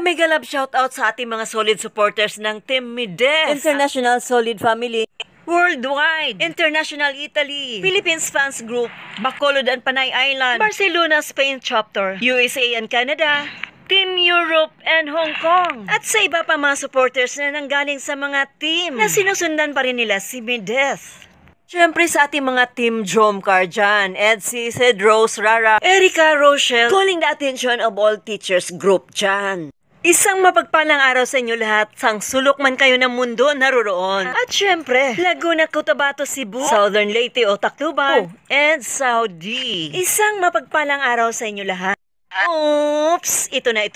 mega love shoutout sa ating mga solid supporters ng Team Mides, International Solid Family, Worldwide, International Italy, Philippines Fans Group, Bacolod and Panay Island, Barcelona, Spain Chapter, USA and Canada, Team Europe and Hong Kong, at sa iba pa mga supporters na nanggaling sa mga team na sinusundan pa rin nila si Mides. Siyempre sa ating mga Team Jomcar dyan, Edsy, Sid, Rose, Rara, Erica, Rochelle, calling the attention of all teachers group dyan. Isang mapagpalang araw sa inyo lahat, sang sulok man kayo ng mundo naroroon. At syempre, Laguna, Cotabato, Cebu, Southern Leyte o Tacloban, and Saudi. Isang mapagpalang araw sa inyo lahat. Oops! Ito na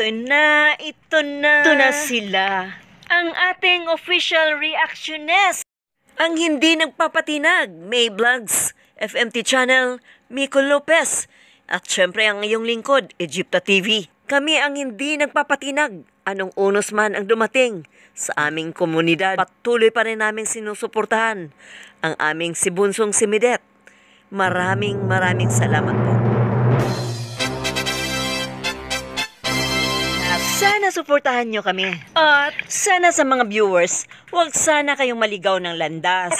sila. Ang ating official reactionist. Ang hindi nagpapatinag, May Vlogs, FMT Channel, Miko Lopez. At syempre ang iyong lingkod, Egypta TV. Kami ang hindi nagpapatinag. Anong unos man ang dumating sa aming komunidad. Patuloy pa rin namin sinusuportahan ang aming si Bunsong si Midet. Maraming salamat po. Sana suportahan nyo kami. At sana sa mga viewers, huwag sana kayong maligaw ng landas.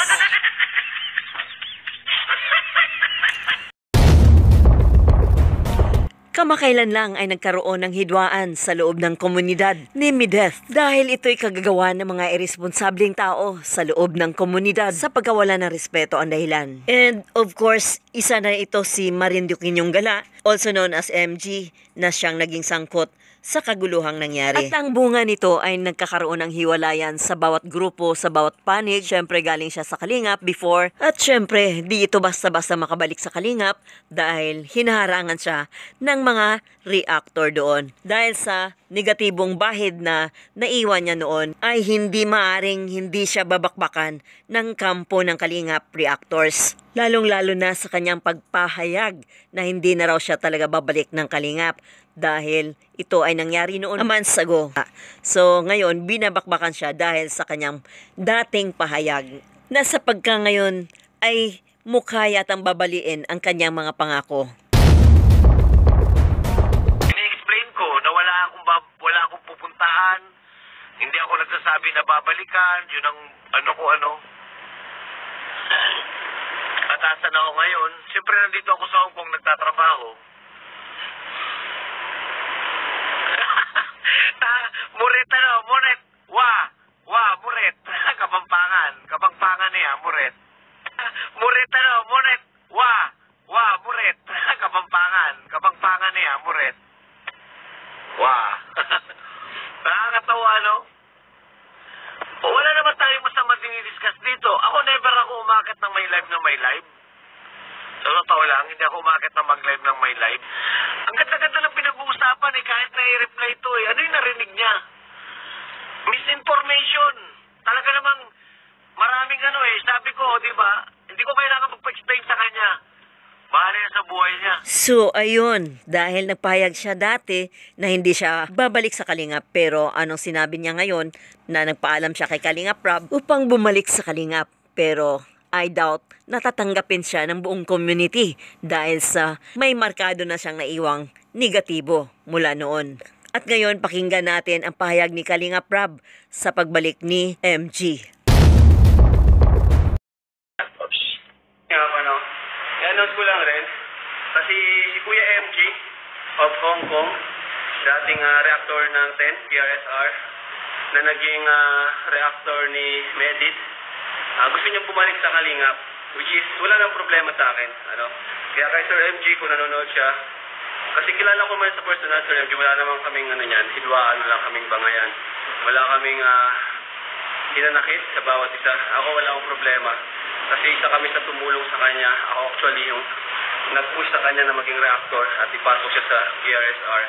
Kamakailan lang ay nagkaroon ng hidwaan sa loob ng komunidad ni Mides dahil ito'y kagagawa ng mga irresponsableng tao sa loob ng komunidad sa pagkawala ng respeto ang dahilan. And of course, isa na ito si Marinduque Gala, also known as MG, na siyang naging sangkot sa kaguluhang nangyari. At ang bunga nito ay nagkakaroon ng hiwalayan sa bawat grupo, sa bawat panig. Siyempre galing siya sa Kalingap before. At siyempre, di ito basta-basta makabalik sa Kalingap dahil hinaharangan siya ng mga reactor doon. Dahil sa negatibong bahid na naiwan niya noon ay hindi maaring hindi siya babakbakan ng kampo ng Kalingap reactors. Lalong-lalo na sa kanyang pagpahayag na hindi na raw siya talaga babalik ng Kalingap dahil ito ay nangyari noon a months ago. So ngayon, binabakbakan siya dahil sa kanyang dating pahayag na sa pagka ngayon ay mukha yatang babaliin ang kanyang mga pangako. Ini-explain ko na wala akong pupuntahan, hindi ako nagsasabi na babalikan, yun ang ano. At asa na ako ngayon, siyempre nandito ako sa Hong Kong nagtatrabaho. Muret. Muret. Kapampangan niya, muret. Muret. Muret. Kapampangan niya, muret. Nakakatawa, no? Wala naman tayong masama dinidiscuss dito. Ako never ako umakit ng may live. Sa totoo lang, hindi ako umakit ng mag-live ng may live. Ang ganda-ganda ng pinag-uusapan kahit na-reply ito Ano yung narinig niya? Misinformation. Talaga namang maraming sabi ko, di ba? Hindi ko kailangan magpa-explain sa kanya. Bahala sa buhay niya. So, ayun. Dahil nagpahayag siya dati na hindi siya babalik sa Kalingap. Pero anong sinabi niya ngayon na nagpaalam siya kay Kalingap Rob upang bumalik sa Kalingap. Pero I doubt natatanggapin siya ng buong community dahil sa may markado na siyang naiwang negatibo mula noon. At ngayon, pakinggan natin ang pahayag ni Kalingap Rob sa pagbalik ni MG. I-announce ko lang rin, kasi si Kuya MG of Hong Kong, dating reactor ng 10, PRSR, na naging reactor ni Medit, gusto niyang bumalik sa Kalingap, which is wala nang problema sa akin. Kaya kay Sir MG, kung nanonood siya, kasi kilala ko man sa personal, Sir MG, wala naman kaming hidwaan, wala kaming bangayan. Wala kaming hinanakit sa bawat isa. Ako wala akong problema. Kasi isa kami sa tumulong sa kanya. Ako actually yung nag-push sa kanya na maging reactor at ipasok siya sa PRSR.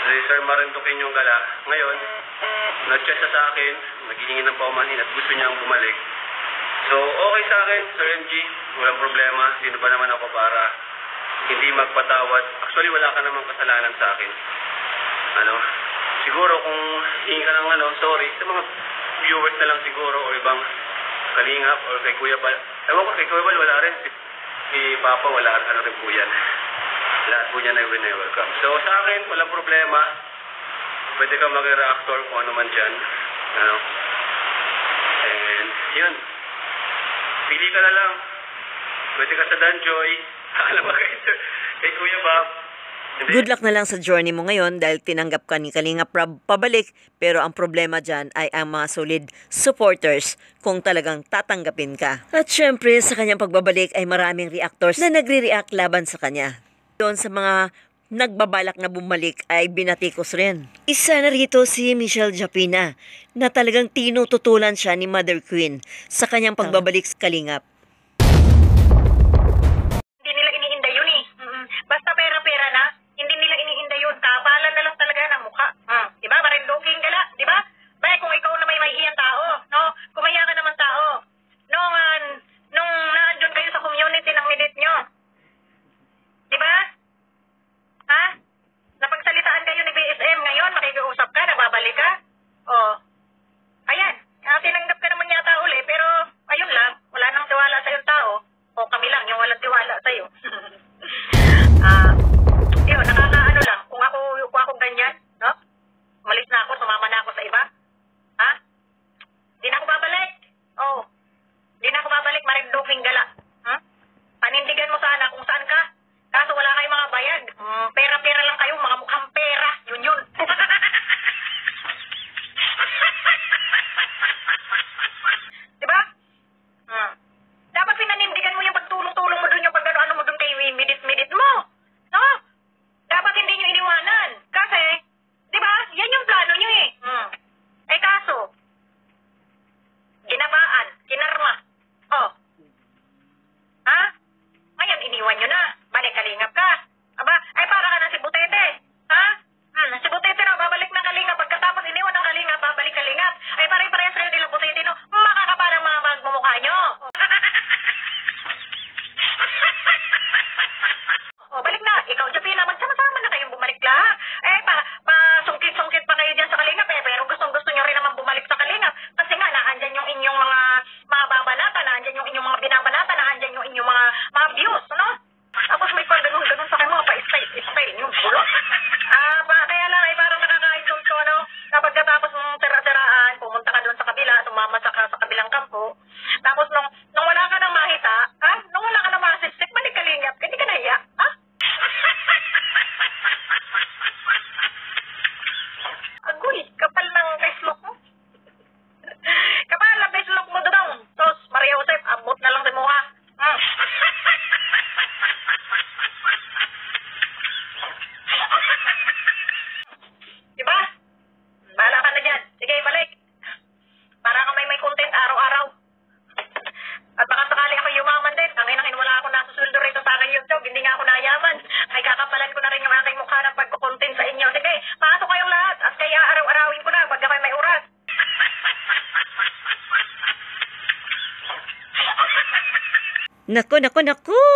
Si Sir Marinduque Gala. Ngayon, nag-chat siya sa akin, naghihingi ng paumanhin at gusto niyang bumalik. So, okay sa akin, Sir MG. Walang problema. Sino ba naman ako para hindi magpatawad? Actually, wala ka namang kasalanan sa akin. Siguro kung hingi ka ng sorry, sa mga viewers na lang siguro o ibang Kalingap or kay Kuya Bal. Ewan ko, kay Kuya Bal wala rin. Si Papa wala rin po yan. Lahat po niya na welcome. So sa akin, walang problema. pwede ka maging reactor kung ano man dyan. Ano? And yun. Pili ka na lang. Pwede ka sa Danjoy. Alam mo kay Kuya Bob. Hindi. Good luck na lang sa journey mo ngayon dahil tinanggap ka ni Kalingap Rob pabalik, pero ang problema dyan ay ang mga solid supporters kung talagang tatanggapin ka. At syempre sa kanyang pagbabalik ay maraming reactors na nagre-react laban sa kanya. Doon sa mga nagbabalak na bumalik ay binatikos rin. Isa na rito si Michelle Japina na talagang tinututulan siya ni Mother Queen sa kanyang pagbabalik sa Kalingap. Hindi nila iniinda yun eh. Basta pera-pera na, hindi nila iniinda yun. Kapalan na lang talaga ng mukha. Diba? Marindoging gala. Diba? Bakit kung ikaw na may mahihiyang tao, no? Kumaya ka naman tao. Nung naandun kayo sa community ng minute nyo. Diba? Ha? Napagsalitaan kayo ni BSM ngayon, makikiusap ka, nababalik ka? Oh. Ayan. Tinanggap ka naman yata uli, pero ayun lang, wala nang tiwala sa yung tao. O kami lang, yung walang tiwala sa'yo. Yun, nakakaano lang. Kung ako ganyan, no? Malis na ako, sumama na ako sa iba. Ha? Di na ako babalik. Oh. Di na ako babalik, marindoging gala. Panindigan mo sana kung saan ka. Kaso wala kayong mga bayad. Pera-pera lang kayo, mga mukhang pera. Yun. Diba? Dapat pinanindigan mo yung pagtulong-tulong mo dun, yung pag-ano mo dun kay midit-midit mo. No? Dapat hindi nyo iniwanan. Kasi, di ba, yan yung plano nyo eh. Eh kaso, ginabaan, kinarma. Oh. Ha? Ngayon, iniwan nyo na. Balik Kalingap ka. Aba, ay para ka na si Butete. Ha? Si Butete na, babalik na Kalingap. Pagkatapos iniwan ng Kalingap, babalik Kalingap. Ay pare-parehas kayo nilang Butete, no? Makakaparang mga magmumukha nyo. O, balik na. Ikaw, Japina, magsama-sama na kayong bumalik lahat. Sungkit-sungkit pa kayo dyan sa Kalingap eh. Pero gustong-gusto nyo rin naman bumalik sa Kalingap. Kasi nga, naandyan yung inyong mga babanata, naandyan yung inyong mga binabanata, naandyan yung inyong mga views, no? Tapos may pang ganun sa kayo, mga pa-stay yung bulot. Kaya lang, ay parang nakaka-insult ko, no? Kapag katapos mong tira-tiraan, pumunta ka doon sa kabila, sumama sa kabilang kampo. Tapos nung wala ka nang mahita, nung wala ka nang masisip, balik Kalingap, hindi ka nahiya, ha? Agoy, kapal ng Facebook mo. Kapal ng Facebook mo doon. Tos, Maria Josep, abot na lang din mo, ha? Diba? Bahala ka na dyan. Sige, balik. Para ka may content araw-araw. At baka sakali ako yumaman din. Angin wala ako nasusuldo rito sa aking YouTube. Hindi nga ako nayaman. Ay kakapalan ko na rin yung aking mukha ng pagkukontent sa inyo. Sige, pasok kayong lahat. At kaya araw-arawin ko na pagka may oras. Naku,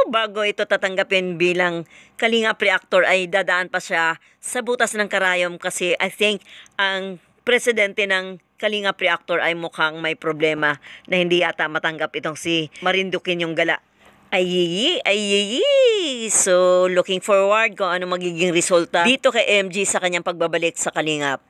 bago ito tatanggapin bilang Kalingap reactor ay dadaan pa siya sa butas ng karayom kasi I think ang presidente ng Kalingap reactor ay mukhang may problema na hindi yata matanggap itong si Marindukin yung gala. Ay. So, looking forward kung ano magiging resulta dito kay MG sa kanyang pagbabalik sa Kalingap.